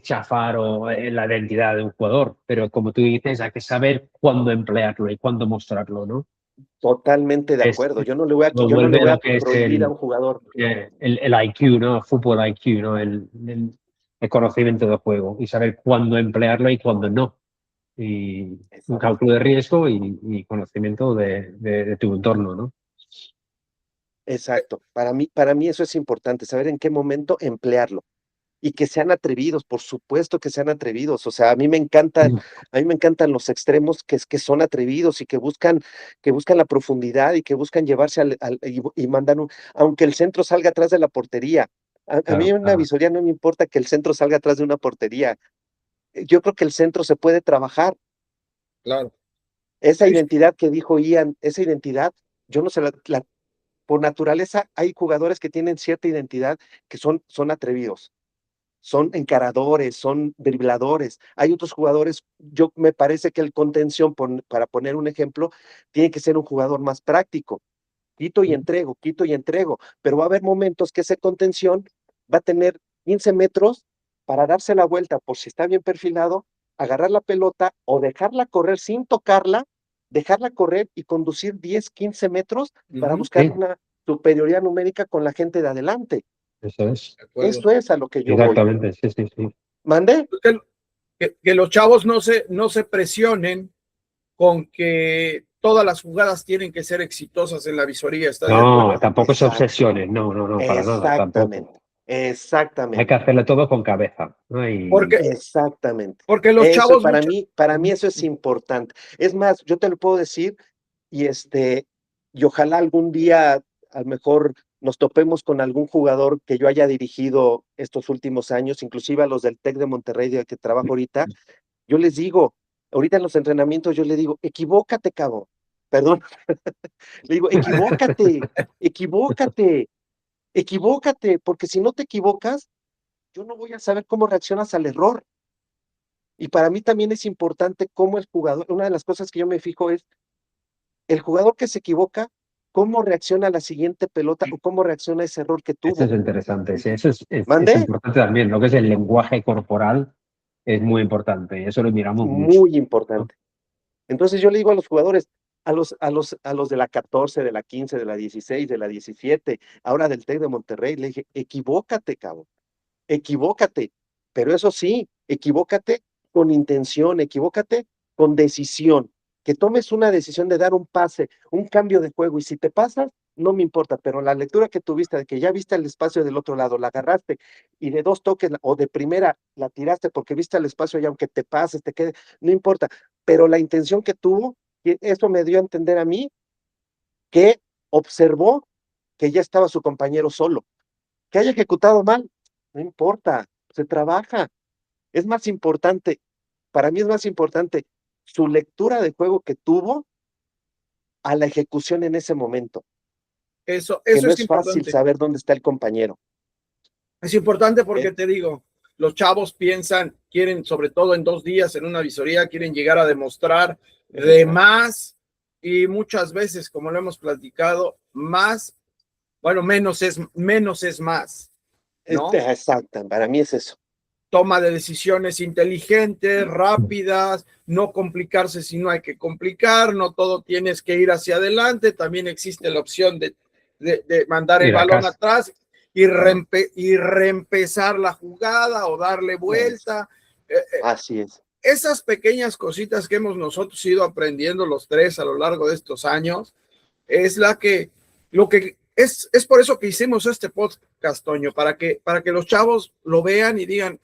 chafar la identidad de un jugador, pero como tú dices, hay que saber cuándo emplearlo y cuándo mostrarlo, ¿no? totalmente de Es, acuerdo. lo Yo no le vuelve a voy a lo que es prohibir a un jugador. el IQ, ¿no? Fútbol IQ, ¿no? El conocimiento del juego y saber cuándo emplearlo y cuándo no. Y un Exacto. cálculo de riesgo y conocimiento de tu entorno, ¿no? Exacto. Para mí eso es importante, saber en qué momento emplearlo y que sean atrevidos, por supuesto que sean atrevidos. O sea, Mm. a mí me encantan los extremos que son atrevidos y que buscan la profundidad y que buscan llevarse y mandan aunque el centro salga atrás de la portería. A mí Claro, en una claro. visoría no me importa que el centro salga atrás de una portería. Yo creo que el centro se puede trabajar. claro. Esa Sí, sí, identidad que dijo Ian, esa identidad, yo no se por naturaleza hay jugadores que tienen cierta identidad que son atrevidos, son encaradores, son dribladores. Hay otros jugadores, yo me parece que el contención, para poner un ejemplo, tiene que ser un jugador más práctico. Quito y entrego, pero va a haber momentos que ese contención va a tener 15 metros para darse la vuelta por si está bien perfilado, agarrar la pelota o dejarla correr sin tocarla, dejarla correr y conducir 10, 15 metros para ujú, buscar Sí, una superioridad numérica con la gente de adelante. eso es. de acuerdo. Eso es a lo que yo voy. Exactamente, sí, sí, sí. ¿Mande? Que los chavos no se presionen con que todas las jugadas tienen que ser exitosas en la visoría, ¿estás de No, acuerdo? tampoco se Exacto, obsesionen, no, no, no, para nada, tampoco. exactamente, Hay que exactamente. hacerle todo con cabeza, ¿no? Porque, Exactamente. porque los Eso chavos muchas... para mí eso es importante. Es más, yo te lo puedo decir y y ojalá algún día a lo mejor nos topemos con algún jugador que yo haya dirigido estos últimos años, inclusive a los del Tec de Monterrey de que trabajo ahorita, yo les digo, ahorita en los entrenamientos yo le digo, equivócate, cabrón. Perdón, le digo, equivócate, equivócate, equivócate, porque si no te equivocas, yo no voy a saber cómo reaccionas al error. Y para mí también es importante cómo el jugador, una de las cosas que yo me fijo es el jugador que se equivoca, cómo reacciona a la siguiente pelota o cómo reacciona a ese error que Eso tuvo. es interesante, sí, es ¿Mandé? importante también. Lo que es el lenguaje corporal es muy importante y eso lo miramos mucho, Muy ¿no? importante. Entonces yo le digo a los jugadores, a los de la 14, de la 15, de la 16, de la 17, ahora del TEC de Monterrey, le dije, equivócate, cabrón, equivócate, pero eso sí, equivócate con intención, equivócate con decisión, que tomes una decisión de dar un pase, un cambio de juego, y si te pasas, no me importa, pero la lectura que tuviste, de que ya viste el espacio del otro lado, la agarraste y de 2 toques o de primera la tiraste porque viste el espacio y aunque te pases, te quede, no importa, pero la intención que tuvo, y eso me dio a entender a mí que observó que ya estaba su compañero solo, que haya ejecutado mal, no importa, se trabaja. Es más importante, para mí es más importante su lectura de juego que tuvo a la ejecución en ese momento. que Eso no es es fácil importante. saber dónde está el compañero. Es importante porque ¿Eh? te digo, los chavos piensan, quieren, sobre todo en 2 días en una visoría, quieren llegar a demostrar de Exacto. más y muchas veces, como lo hemos platicado, más, bueno, menos es más, ¿no? Exacto, para mí es eso. Toma de decisiones inteligentes, rápidas, no complicarse si no hay que complicar, no todo tienes que ir hacia adelante, también existe la opción de mandar el Ir a balón casa. atrás y reempezar la jugada o darle vuelta. Así es. Esas pequeñas cositas que hemos nosotros ido aprendiendo los tres a lo largo de estos años, es lo que es por eso que hicimos este podcast, Toño, para que los chavos lo vean y digan,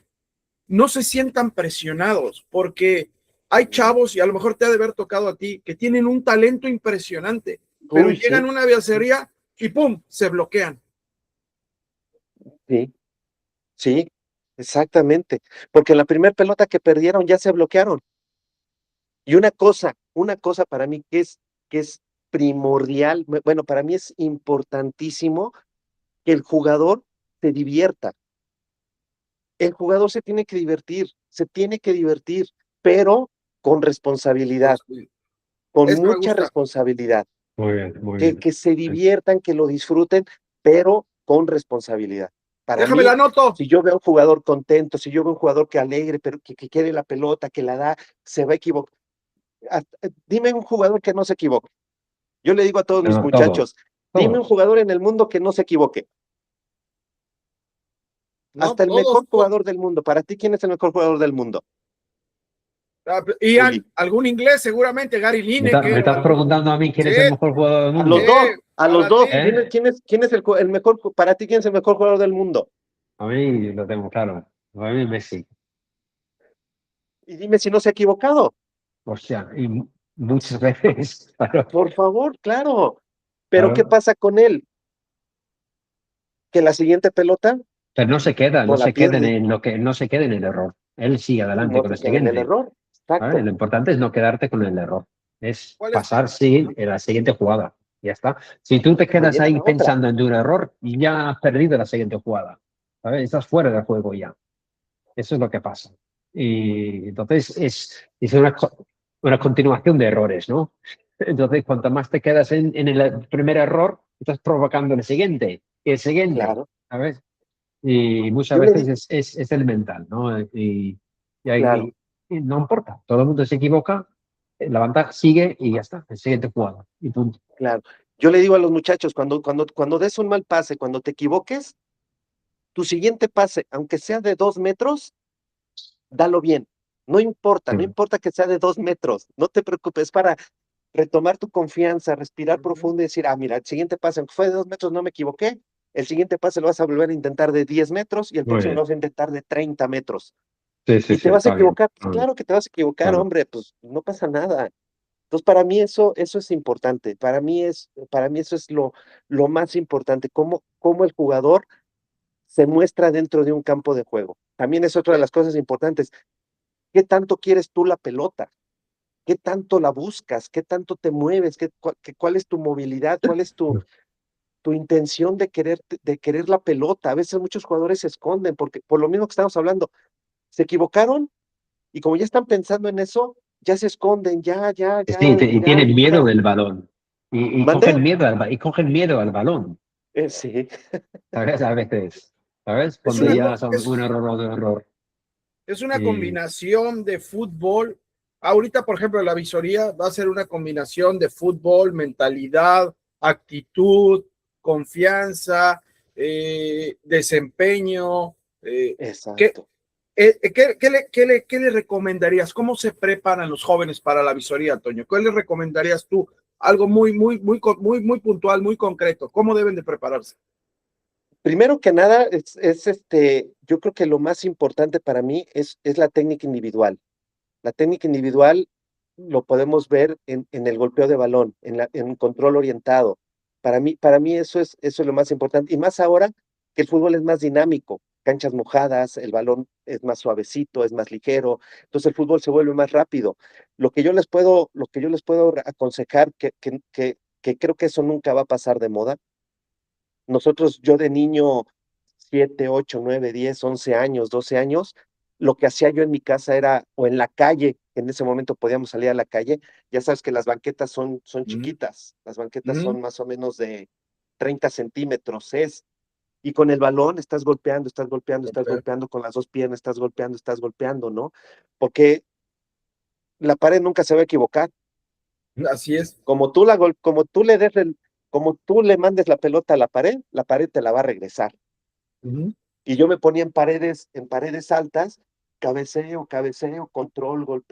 no se sientan presionados, porque hay chavos, y a lo mejor te ha de haber tocado a ti, que tienen un talento impresionante, pero Uy, llegan a sí, una viacería y ¡pum! Se bloquean. sí, sí, exactamente. Porque en la primera pelota que perdieron ya se bloquearon. Y una cosa para mí que es primordial, bueno, para mí es importantísimo que el jugador se divierta. El jugador se tiene que divertir, pero con responsabilidad, Pues, con eso me mucha gusta. responsabilidad. Muy bien, muy bien. Que se diviertan, que lo disfruten, pero con responsabilidad. Para Déjame la mí, anoto. si yo veo a un jugador contento, si yo veo a un jugador que alegre, pero que quiere la pelota, que la da, se va a equivocar. Dime un jugador que no se equivoque. Yo le digo a todos mis No, todos, muchachos, dime un todos. jugador en el mundo que no se equivoque. No, Hasta el todos. mejor jugador del mundo. Para ti, ¿quién es el mejor jugador del mundo? Ian, Uli. algún inglés seguramente, Gary Me Lineker, estás preguntando a mí quién sí, es el mejor jugador del A mundo. los dos, a los para ti. dos. ¿Eh? Quién es el mejor, para ti, quién es el mejor jugador del mundo? A mí lo tengo claro. A mí Messi. Y dime si no se ha equivocado. O sea, y muchas veces, claro, Por favor, claro. Pero ¿qué claro. pasa con él? Que la siguiente pelota Pero no se queda, no no la se queda pierde, no se queda en el error. Él sigue adelante no con se el queda en el siguiente. error. ¿Vale? Exacto. Lo importante es no quedarte con el error. Es ¿Cuál es? pasar, sí, en la siguiente jugada. Ya está. Si tú te Que quedas viene ahí la otra. pensando en un error, ya has perdido la siguiente jugada. ¿Sabes? Estás fuera del juego ya. Eso es lo que pasa. Y entonces es una continuación de errores, ¿no? Entonces, cuanto más te quedas en el primer error, estás provocando el siguiente y el siguiente, Claro. ¿sabes? Y muchas Yo le di, veces es el mental, ¿no? claro. Y no importa, todo el mundo se equivoca, la ventaja sigue y ya está, el siguiente jugada. Y punto. Claro. Yo le digo a los muchachos, cuando des un mal pase, cuando te equivoques, tu siguiente pase, aunque sea de 2 metros, dalo bien. No importa, no Mm. importa que sea de 2 metros. No te preocupes para retomar tu confianza, respirar profundo y decir, mira, el siguiente pase, aunque fue de 2 metros, no me equivoqué. El siguiente pase lo vas a volver a intentar de 10 metros y el Muy próximo lo bien. vas a intentar de 30 metros. Sí, sí, Y te sí, vas a está bien. equivocar. Pues claro que te vas a equivocar, Claro. hombre, pues no pasa nada. Entonces, para mí eso es importante. Para mí eso es lo más importante, cómo el jugador se muestra dentro de un campo de juego. También es otra de las cosas importantes. ¿Qué tanto quieres tú la pelota? ¿Qué tanto la buscas? ¿Qué tanto te mueves? ¿Cuál es tu movilidad? ¿Cuál es tu intención de querer la pelota? A veces muchos jugadores se esconden porque por lo mismo que estamos hablando, se equivocaron y como ya están pensando en eso, ya se esconden, Sí, y ya tienen miedo buscan. del balón. Y ¿Mande? cogen miedo al balón. Sí, ¿Sabes? A veces. ¿Sabes? Es Cuando una, sí, ya son un error o dos error. es una Y combinación de fútbol. Ahorita, por ejemplo, la visoría va a ser una combinación de fútbol, mentalidad, actitud, confianza, desempeño. ¿Qué, exacto. qué le recomendarías? ¿Cómo se preparan los jóvenes para la visoría, Toño? ¿Qué le recomendarías tú? Algo muy puntual, muy concreto. ¿Cómo deben de prepararse? Primero que nada, yo creo que lo más importante para mí es la técnica individual. La técnica individual lo podemos ver en el golpeo de balón, en control orientado. Para mí eso es lo más importante. Y más ahora que el fútbol es más dinámico, canchas mojadas, el balón es más suavecito, es más ligero, entonces el fútbol se vuelve más rápido. Lo que yo les puedo aconsejar, que creo que eso nunca va a pasar de moda, Nosotros, yo de niño, 7, 8, 9, 10, 11 años, 12 años, lo que hacía yo en mi casa era, o en la calle, en ese momento podíamos salir a la calle, ya sabes que las banquetas son Ujú, chiquitas, las banquetas ujú, son más o menos de 30 centímetros, y con el balón estás golpeando, estás golpeando, estás golpea. golpeando con las dos piernas, estás golpeando, ¿no? Porque la pared nunca se va a equivocar. Así es. Como tú le como tú le mandes la pelota a la pared te la va a regresar. Ujú. Y yo me ponía en paredes altas, cabeceo, cabeceo, control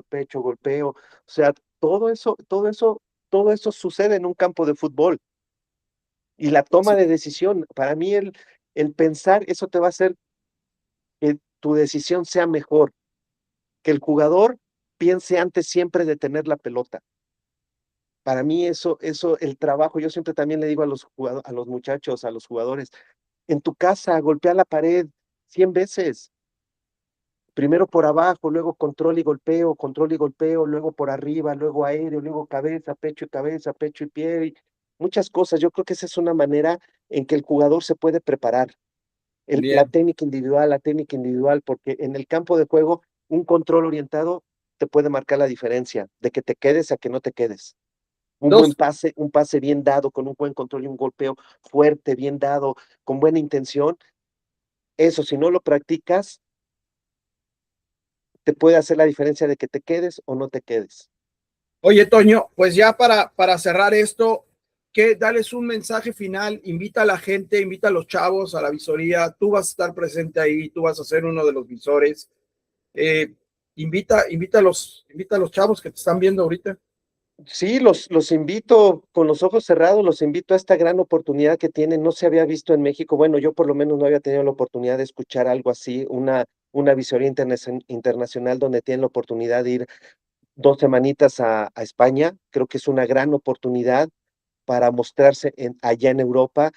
pecho, golpeo. O sea, todo eso sucede en un campo de fútbol. Y la toma Sí, de decisión, para mí el pensar, eso te va a hacer que tu decisión sea mejor, que el jugador piense antes siempre de tener la pelota. Para mí el trabajo, yo siempre también le digo a a los muchachos, a los jugadores, en tu casa, golpea la pared 100 veces. Primero por abajo, luego control y golpeo, luego por arriba, luego aéreo, luego cabeza, pecho y pie, y muchas cosas. Yo creo que esa es una manera en que el jugador se puede preparar. bien. La técnica individual, porque en el campo de juego, un control orientado te puede marcar la diferencia de que te quedes a que no te quedes. Dos, Un pase bien dado, con un buen control y un golpeo fuerte, bien dado, con buena intención. Eso, si no lo practicas, te puede hacer la diferencia de que te quedes o no te quedes. oye, Toño, pues ya para cerrar esto, que dales un mensaje final, invita a la gente, invita a los chavos a la visoría, tú vas a estar presente ahí, tú vas a ser uno de los visores. Eh, invita a los chavos que te están viendo ahorita. Sí, los invito con los ojos cerrados, los invito a esta gran oportunidad que tienen. No se había visto en México. Bueno, yo por lo menos no había tenido la oportunidad de escuchar algo así, una visoría internacional donde tienen la oportunidad de ir 2 semanitas a España. Creo que es una gran oportunidad para mostrarse allá en Europa.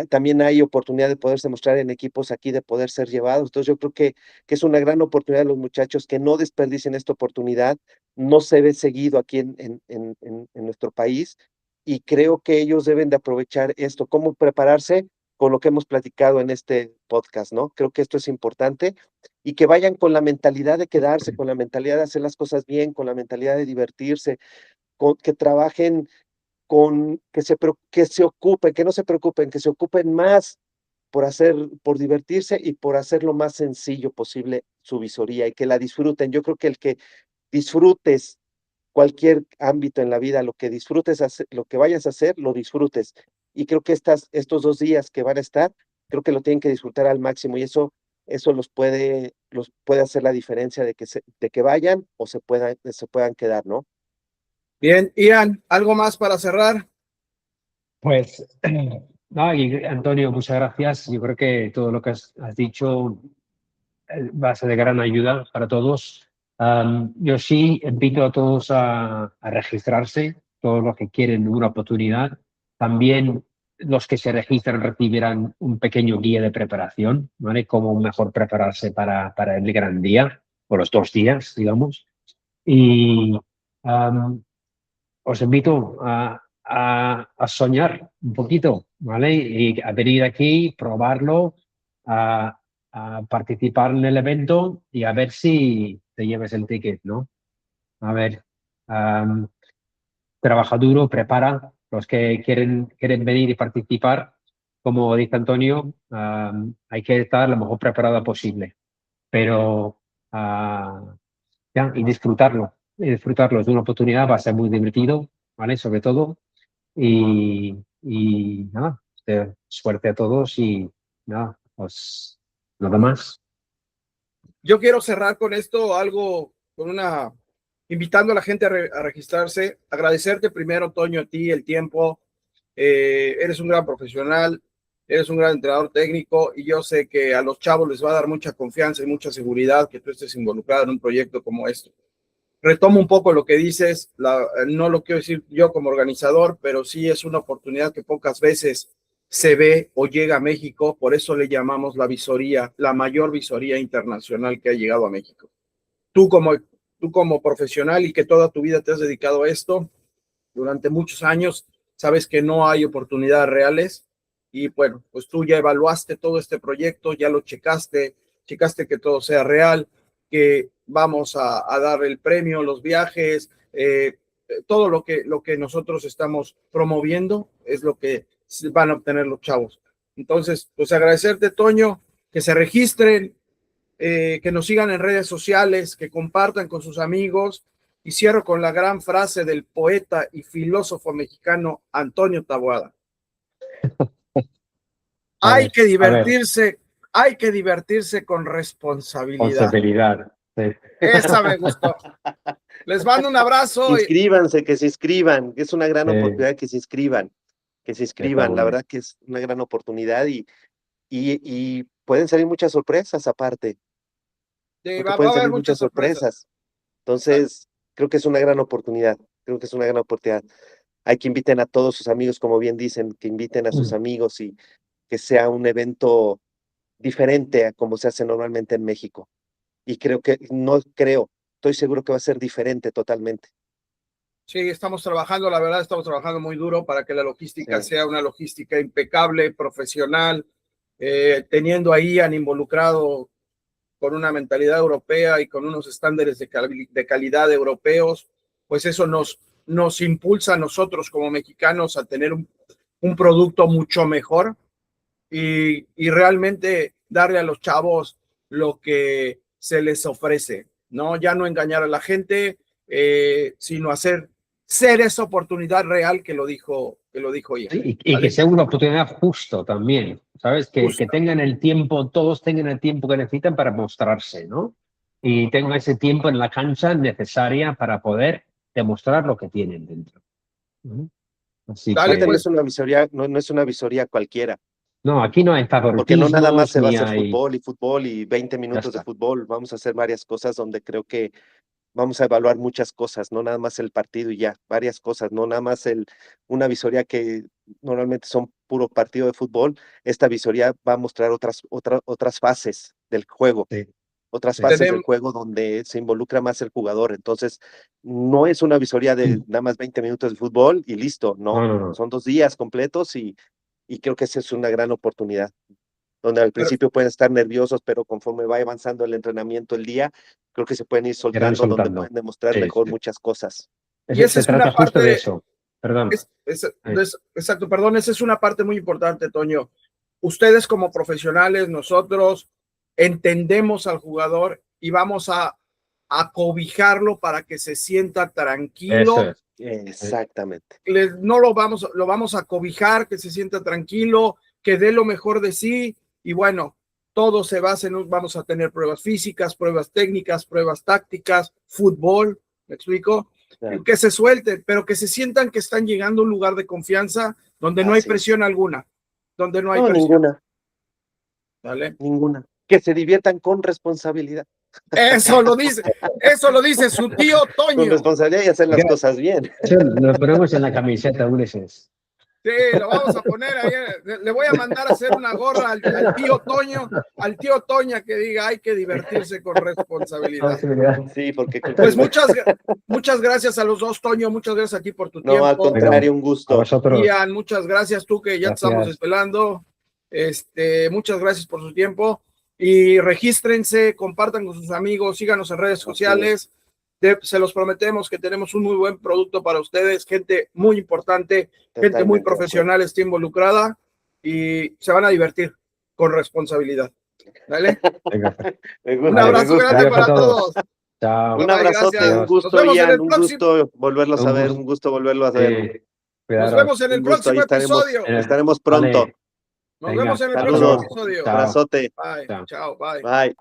También hay oportunidad de poderse mostrar en equipos aquí, de poder ser llevados. Entonces yo creo que es una gran oportunidad de los muchachos que no desperdicien esta oportunidad. No se ve seguido aquí en nuestro país y creo que ellos deben de aprovechar esto. ¿Cómo prepararse? Con lo que hemos platicado en este podcast, ¿no? Creo que esto es importante y que vayan con la mentalidad de quedarse, con la mentalidad de hacer las cosas bien, con la mentalidad de divertirse, que trabajen que se ocupen, que no se preocupen, que se ocupen más por divertirse y por hacer lo más sencillo posible su visoría y que la disfruten. Yo creo que el que disfrutes cualquier ámbito en la vida, lo que disfrutes, lo que vayas a hacer, lo disfrutes. Y creo que estos 2 días que van a estar, creo que lo tienen que disfrutar al máximo y eso los puede hacer la diferencia de que vayan o se puedan quedar, ¿no? Bien, Ian, ¿algo más para cerrar? Pues, no, y Antonio, muchas gracias. Yo creo que todo lo que has dicho va a ser de gran ayuda para todos. Yo sí invito a todos a registrarse, todos los que quieren una oportunidad. También los que se registran recibirán un pequeño guía de preparación, ¿vale? Cómo mejor prepararse para el gran día, o los 2 días, digamos. Y um, os invito a soñar un poquito, ¿vale? Y a venir aquí, probarlo, a, a participar en el evento y a ver si te lleves el ticket, ¿no? A ver, am, trabaja duro, prepara. Los que quieren venir y participar, como dice Antonio, hay que estar lo mejor preparado posible, pero ya, y disfrutarlo. Es una oportunidad, va a ser muy divertido, ¿vale? Sobre todo. Y nada, suerte a todos y nada, pues nada más. Yo quiero cerrar con esto, algo, invitando a la gente a registrarse, agradecerte primero, Toño, a ti el tiempo. Eres un gran profesional, eres un gran entrenador técnico y yo sé que a los chavos les va a dar mucha confianza y mucha seguridad que tú estés involucrado en un proyecto como esto. Retomo un poco lo que dices, no lo quiero decir yo como organizador, pero sí es una oportunidad que pocas veces se ve o llega a México, por eso le llamamos la visoría, la mayor visoría internacional que ha llegado a México. Tú como, tú como profesional y que toda tu vida te has dedicado a esto, durante muchos años, sabes que no hay oportunidades reales y bueno, pues tú ya evaluaste todo este proyecto, ya lo checaste que todo sea real, que vamos a dar el premio, los viajes, todo lo que nosotros estamos promoviendo es lo que van a obtener los chavos. Entonces, pues agradecerte, Toño, que se registren, que nos sigan en redes sociales, que compartan con sus amigos. Y cierro con la gran frase del poeta y filósofo mexicano Antonio Taboada. Hay que divertirse con responsabilidad. Sí. Esa me gustó. Les mando un abrazo. Inscríbanse, que se inscriban, es una gran oportunidad que se inscriban, la verdad que es una gran oportunidad y pueden salir muchas sorpresas aparte. Pueden salir muchas sorpresas. Entonces, creo que es una gran oportunidad, Hay que inviten a todos sus amigos, como bien dicen, que inviten a sus amigos y que sea un evento diferente a como se hace normalmente en México. Y estoy seguro que va a ser diferente totalmente. Sí, estamos trabajando muy duro para que la logística sea una logística impecable, profesional, teniendo ahí han involucrado con una mentalidad europea y con unos estándares de calidad europeos, pues eso nos impulsa a nosotros como mexicanos a tener un producto mucho mejor y realmente darle a los chavos lo que se les ofrece, ¿no? Ya no engañar a la gente, sino ser esa oportunidad real que lo dijo ella. Y que sea una oportunidad justo también, ¿sabes? Que tengan el tiempo, todos tengan el tiempo que necesitan para mostrarse, ¿no? Y tengan ese tiempo en la cancha necesaria para poder demostrar lo que tienen dentro. Así Dale, que, no es una visoría, no es una visoría cualquiera. No, aquí no hay favoritismos. Porque no nada más se va a ni hacer hay... fútbol y 20 minutos de fútbol. Vamos a hacer varias cosas donde creo que vamos a evaluar muchas cosas, no nada más el partido y ya, varias cosas, no nada más una visoría que normalmente son puro partido de fútbol. Esta visoría va a mostrar otras fases del juego. Sí. Otras fases del juego donde se involucra más el jugador. Entonces, no es una visoría de nada más 20 minutos de fútbol y listo, no. Son 2 días completos y creo que esa es una gran oportunidad, donde al principio pueden estar nerviosos, pero conforme va avanzando el entrenamiento el día, creo que se pueden ir soltando. Donde pueden demostrar mejor muchas cosas. Y esa es una parte de eso. Perdón. Exacto, perdón, esa es una parte muy importante, Toño. Ustedes como profesionales, nosotros entendemos al jugador y vamos a cobijarlo para que se sienta tranquilo. Eso es. Exactamente. Lo vamos a cobijar, que se sienta tranquilo, que dé lo mejor de sí y bueno, todo se basa en, vamos a tener pruebas físicas, pruebas técnicas, pruebas tácticas, fútbol, ¿me explico? Claro. Que se suelten, pero que se sientan que están llegando a un lugar de confianza donde no hay presión alguna, donde no hay presión. Ninguna. ¿Vale? Ninguna. Que se diviertan con responsabilidad. Eso lo dice su tío Toño. Con responsabilidad y hacer las cosas bien. Lo ponemos en la camiseta, Ulises. Sí, lo vamos a poner ahí. Le voy a mandar a hacer una gorra al tío Toño, al tío Toña, que diga hay que divertirse con responsabilidad. Sí, porque pues muchas gracias a los dos, Toño, muchas gracias a ti por tu tiempo. No, al contrario, un gusto. Ian, muchas gracias, tú que ya te estamos esperando. Muchas gracias por su tiempo. Y regístrense, compartan con sus amigos, síganos en redes sociales. Se los prometemos que tenemos un muy buen producto para ustedes, gente muy importante, gente muy profesional está involucrada y se van a divertir con responsabilidad. ¿Vale? Un abrazo grande para todos. Chao. Un abrazote, un gusto, Ian, un gusto volverlos a ver, un gusto volverlo a ver. Nos vemos en el próximo episodio. Estaremos pronto. Nos vemos en el próximo episodio. Abrazote. Bye. Chao, bye. Bye.